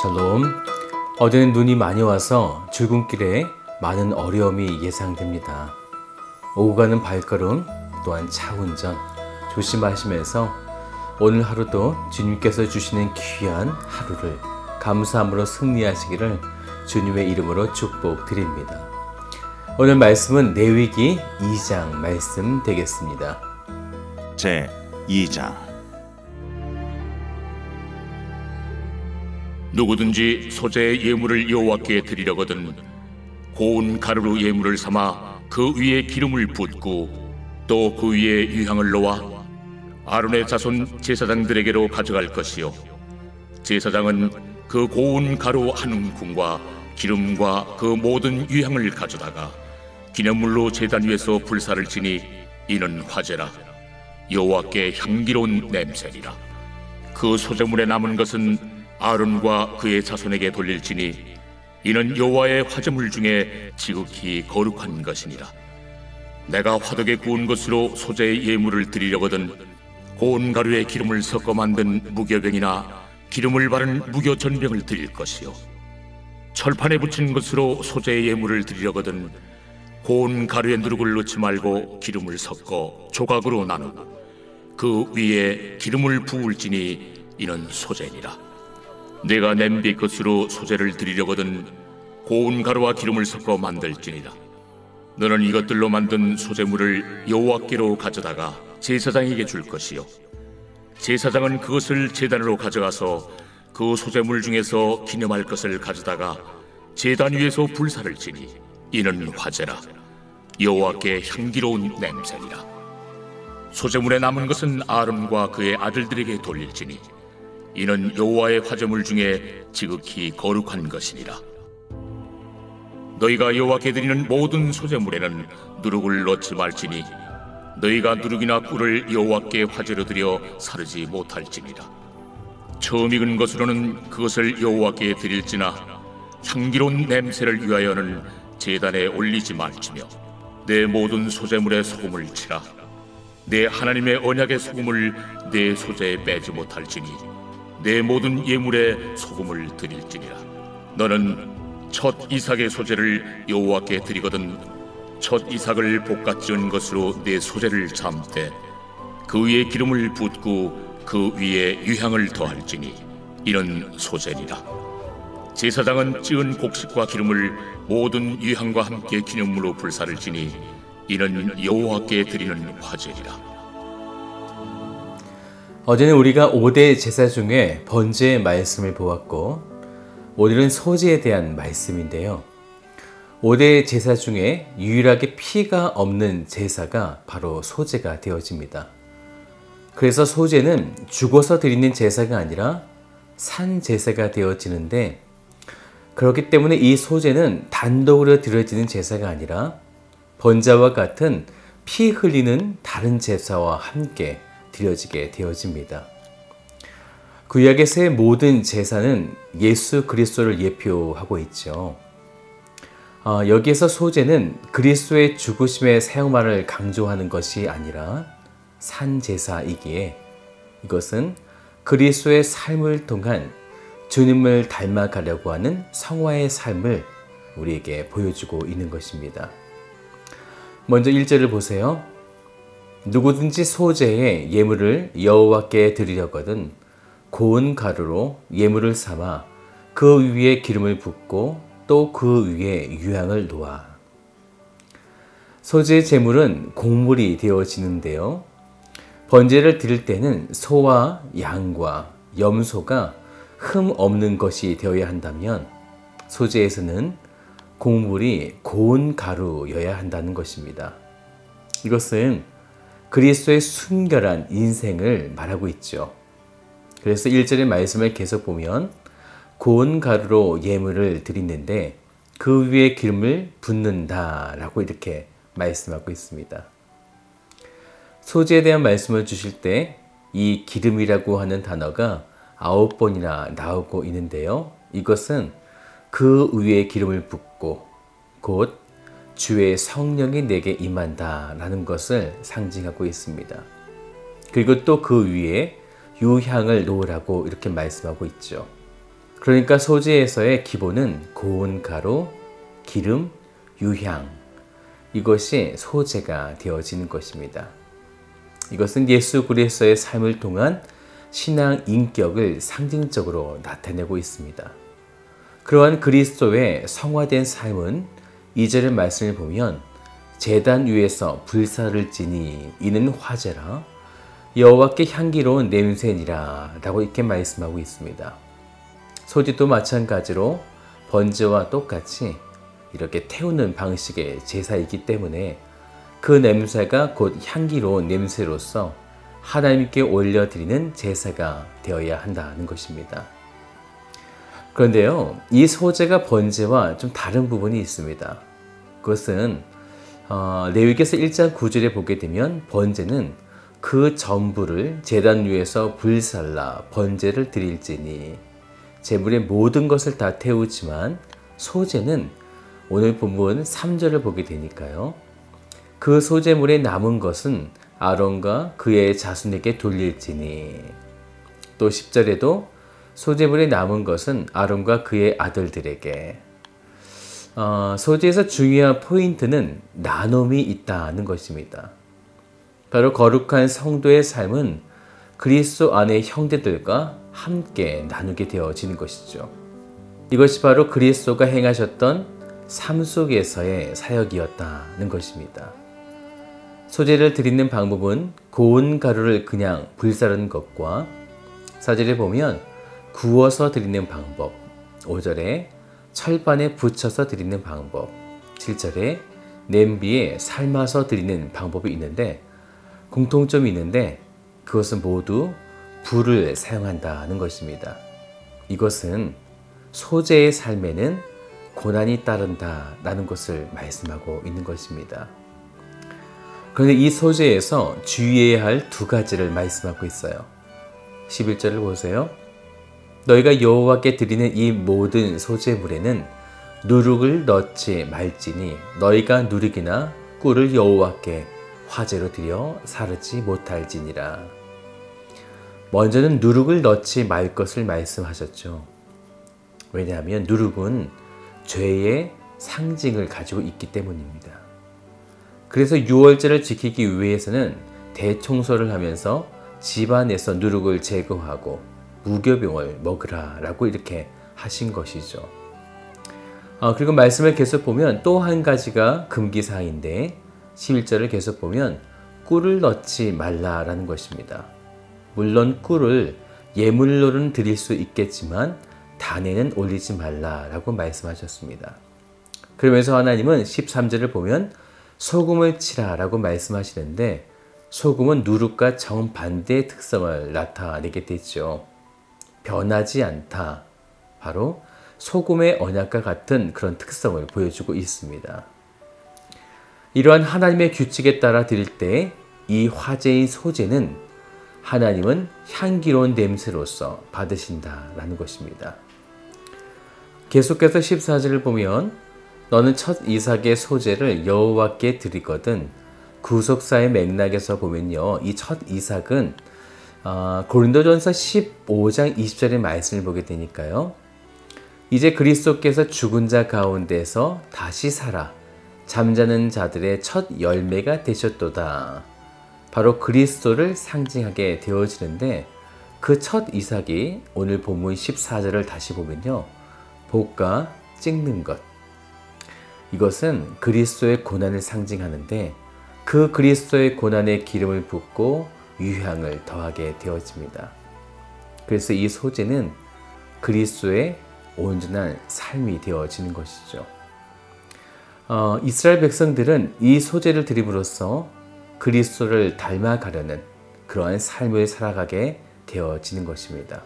샬롬. 어제는 눈이 많이 와서 출근길에 많은 어려움이 예상됩니다. 오고 가는 발걸음, 또한 차 운전 조심하시면서 오늘 하루도 주님께서 주시는 귀한 하루를 감사함으로 승리하시기를 주님의 이름으로 축복드립니다. 오늘 말씀은 레위기 2장 말씀 되겠습니다. 제 2장. 누구든지 소재의 예물을 여호와께 드리려거든 고운 가루로 예물을 삼아 그 위에 기름을 붓고 또 그 위에 유향을 놓아 아론의 자손 제사장들에게로 가져갈 것이요, 제사장은 그 고운 가루 한 움큼과 기름과 그 모든 유향을 가져다가 기념물로 제단 위에서 불사를 지니 이는 화제라. 여호와께 향기로운 냄새니라. 그 소재물에 남은 것은 아론과 그의 자손에게 돌릴지니 이는 여호와의 화제물 중에 지극히 거룩한 것이니라. 내가 화덕에 구운 것으로 소재의 예물을 드리려거든 고운 가루에 기름을 섞어 만든 무교병이나 기름을 바른 무교전병을 드릴 것이요, 철판에 붙인 것으로 소재의 예물을 드리려거든 고운 가루에 누룩을 넣지 말고 기름을 섞어 조각으로 나누고 그 위에 기름을 부을지니 이는 소재니라. 내가 냄비 것으로 소재를 드리려거든 고운 가루와 기름을 섞어 만들지니라. 너는 이것들로 만든 소재물을 여호와께로 가져다가 제사장에게 줄 것이요, 제사장은 그것을 제단으로 가져가서 그 소재물 중에서 기념할 것을 가져다가 제단 위에서 불사를 지니 이는 화제라. 여호와께 향기로운 냄새니라. 소재물에 남은 것은 아론과 그의 아들들에게 돌릴지니 이는 여호와의 화제물 중에 지극히 거룩한 것이니라. 너희가 여호와께 드리는 모든 소재물에는 누룩을 넣지 말지니 너희가 누룩이나 꿀을 여호와께 화제로 드려 사르지 못할지니라. 처음 익은 것으로는 그것을 여호와께 드릴지나 향기로운 냄새를 위하여는 제단에 올리지 말지며 내 모든 소재물에 소금을 치라. 내 하나님의 언약의 소금을 내 소재에 빼지 못할지니 내 모든 예물에 소금을 드릴지니라. 너는 첫 이삭의 소재를 여호와께 드리거든 첫 이삭을 볶아 찌은 것으로 내 소재를 삶되 그 위에 기름을 붓고 그 위에 유향을 더할지니 이는 소재니라. 제사장은 찌은 곡식과 기름을 모든 유향과 함께 기념물로 불사를 지니 이는 여호와께 드리는 화제니라. 어제는 우리가 5대 제사 중에 번제의 말씀을 보았고 오늘은 소제에 대한 말씀인데요. 5대 제사 중에 유일하게 피가 없는 제사가 바로 소제가 되어집니다. 그래서 소제는 죽어서 드리는 제사가 아니라 산 제사가 되어지는데, 그렇기 때문에 이 소제는 단독으로 드려지는 제사가 아니라 번제와 같은 피 흘리는 다른 제사와 함께 드려지게 되어집니다. 구약에서의 모든 제사는 예수 그리스도를 예표하고 있죠. 여기에서 소제는 그리스도의 죽으심의 사용말을 강조하는 것이 아니라 산제사이기에 이것은 그리스도의 삶을 통한 주님을 닮아가려고 하는 성화의 삶을 우리에게 보여주고 있는 것입니다. 먼저 1절을 보세요. 누구든지 소제의 예물을 여호와께 드리려거든 고운 가루로 예물을 삼아 그 위에 기름을 붓고 또 그 위에 유향을 놓아. 소제의 제물은 곡물이 되어지는데요. 번제를 드릴 때는 소와 양과 염소가 흠 없는 것이 되어야 한다면 소제에서는 곡물이 고운 가루여야 한다는 것입니다. 이것은 그리스도의 순결한 인생을 말하고 있죠. 그래서 1절의 말씀을 계속 보면 고운 가루로 예물을 드리는데 그 위에 기름을 붓는다 라고 이렇게 말씀하고 있습니다. 소재에 대한 말씀을 주실 때 이 기름이라고 하는 단어가 9번이나 나오고 있는데요. 이것은 그 위에 기름을 붓고 곧 주의 성령이 내게 임한다 라는 것을 상징하고 있습니다. 그리고 또 그 위에 유향을 놓으라고 이렇게 말씀하고 있죠. 그러니까 소재에서의 기본은 고운 가루, 기름, 유향, 이것이 소재가 되어지는 것입니다. 이것은 예수 그리스도의 삶을 통한 신앙 인격을 상징적으로 나타내고 있습니다. 그러한 그리스도의 성화된 삶은 2절의 말씀을 보면 제단 위에서 불사를 지니 이는 화제라 여호와께 향기로운 냄새니라 라고 이렇게 말씀하고 있습니다. 소재도 마찬가지로 번제와 똑같이 이렇게 태우는 방식의 제사이기 때문에 그 냄새가 곧 향기로운 냄새로서 하나님께 올려드리는 제사가 되어야 한다는 것입니다. 그런데요, 이 소재가 번제와 좀 다른 부분이 있습니다. 그것은 레위기서 1장 9절에 보게 되면 번제는 그 전부를 제단 위에서 불살라 번제를 드릴지니 제물의 모든 것을 다 태우지만 소재는 오늘 본문 3절을 보게 되니까요. 그 소재물에 남은 것은 아론과 그의 자손에게 돌릴지니 또 10절에도 소재물에 남은 것은 아론과 그의 아들들에게 소재에서 중요한 포인트는 나눔이 있다는 것입니다. 바로 거룩한 성도의 삶은 그리스도 안의 형제들과 함께 나누게 되어지는 것이죠. 이것이 바로 그리스도가 행하셨던 삶 속에서의 사역이었다는 것입니다. 소재를 드리는 방법은 고운 가루를 그냥 불사르는 것과 4절에 보면 구워서 드리는 방법, 5절에 철판에 붙여서 드리는 방법, 7절에 냄비에 삶아서 드리는 방법이 있는데 공통점이 있는데 그것은 모두 불을 사용한다는 것입니다. 이것은 소재의 삶에는 고난이 따른다라는 것을 말씀하고 있는 것입니다. 그런데 이 소재에서 주의해야 할 두 가지를 말씀하고 있어요. 11절을 보세요. 너희가 여호와께 드리는 이 모든 소재물에는 누룩을 넣지 말지니 너희가 누룩이나 꿀을 여호와께 화제로 드려 사르지 못할지니라. 먼저는 누룩을 넣지 말 것을 말씀하셨죠. 왜냐하면 누룩은 죄의 상징을 가지고 있기 때문입니다. 그래서 유월절을 지키기 위해서는 대청소를 하면서 집안에서 누룩을 제거하고 무교병을 먹으라 라고 이렇게 하신 것이죠. 그리고 말씀을 계속 보면 또 한 가지가 금기사항인데 11절을 계속 보면 꿀을 넣지 말라라는 것입니다. 물론 꿀을 예물로는 드릴 수 있겠지만 단에는 올리지 말라라고 말씀하셨습니다. 그러면서 하나님은 13절을 보면 소금을 치라라고 말씀하시는데 소금은 누룩과 정반대의 특성을 나타내게 되죠. 변하지 않다. 바로 소금의 언약과 같은 그런 특성을 보여주고 있습니다. 이러한 하나님의 규칙에 따라 드릴 때 이 화제의 소재는 하나님은 향기로운 냄새로서 받으신다라는 것입니다. 계속해서 14절을 보면 너는 첫 이삭의 소재를 여호와께 드리거든. 구속사의 맥락에서 보면요, 이 첫 이삭은 고린도전서 15장 20절의 말씀을 보게 되니까요. 이제 그리스도께서 죽은 자 가운데서 다시 살아 잠자는 자들의 첫 열매가 되셨도다. 바로 그리스도를 상징하게 되어지는데 그 첫 이삭이 오늘 본문 14절을 다시 보면요, 볶아 찍는 것, 이것은 그리스도의 고난을 상징하는데 그 그리스도의 고난에 기름을 붓고 유향을 더하게 되어집니다. 그래서 이 소재는 그리스도의 온전한 삶이 되어지는 것이죠. 이스라엘 백성들은 이 소재를 드림으로써 그리스도를 닮아가려는 그러한 삶을 살아가게 되어지는 것입니다.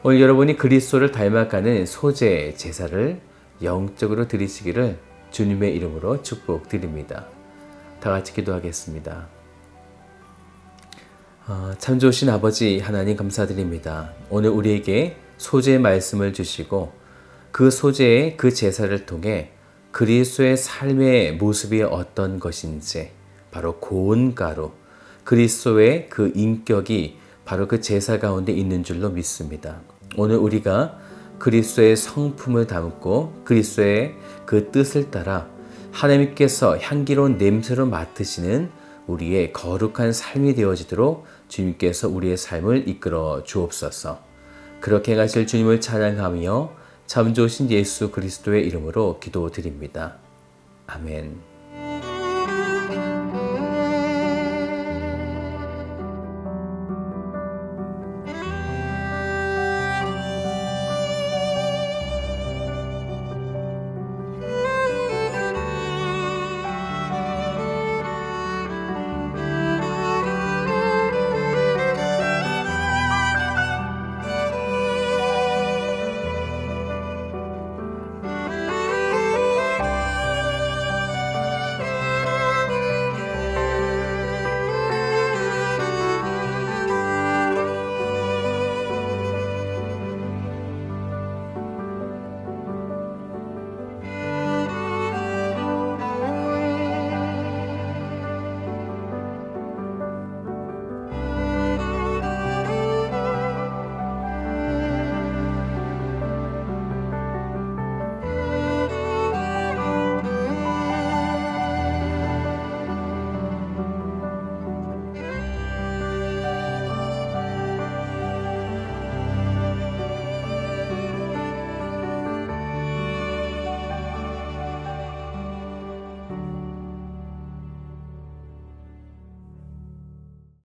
오늘 여러분이 그리스도를 닮아가는 소재 제사를 영적으로 드리시기를 주님의 이름으로 축복드립니다. 다 같이 기도하겠습니다. 참 좋으신 아버지 하나님 감사드립니다. 오늘 우리에게 소재의 말씀을 주시고 그 소재의 그 제사를 통해 그리스도의 삶의 모습이 어떤 것인지, 바로 고운 가루, 그리스도의 그 인격이 바로 그 제사 가운데 있는 줄로 믿습니다. 오늘 우리가 그리스도의 성품을 담고 그리스도의 그 뜻을 따라 하나님께서 향기로운 냄새로 맡으시는 우리의 거룩한 삶이 되어지도록 주님께서 우리의 삶을 이끌어 주옵소서. 그렇게 가실 주님을 찬양하며 참 좋으신 예수 그리스도의 이름으로 기도드립니다. 아멘.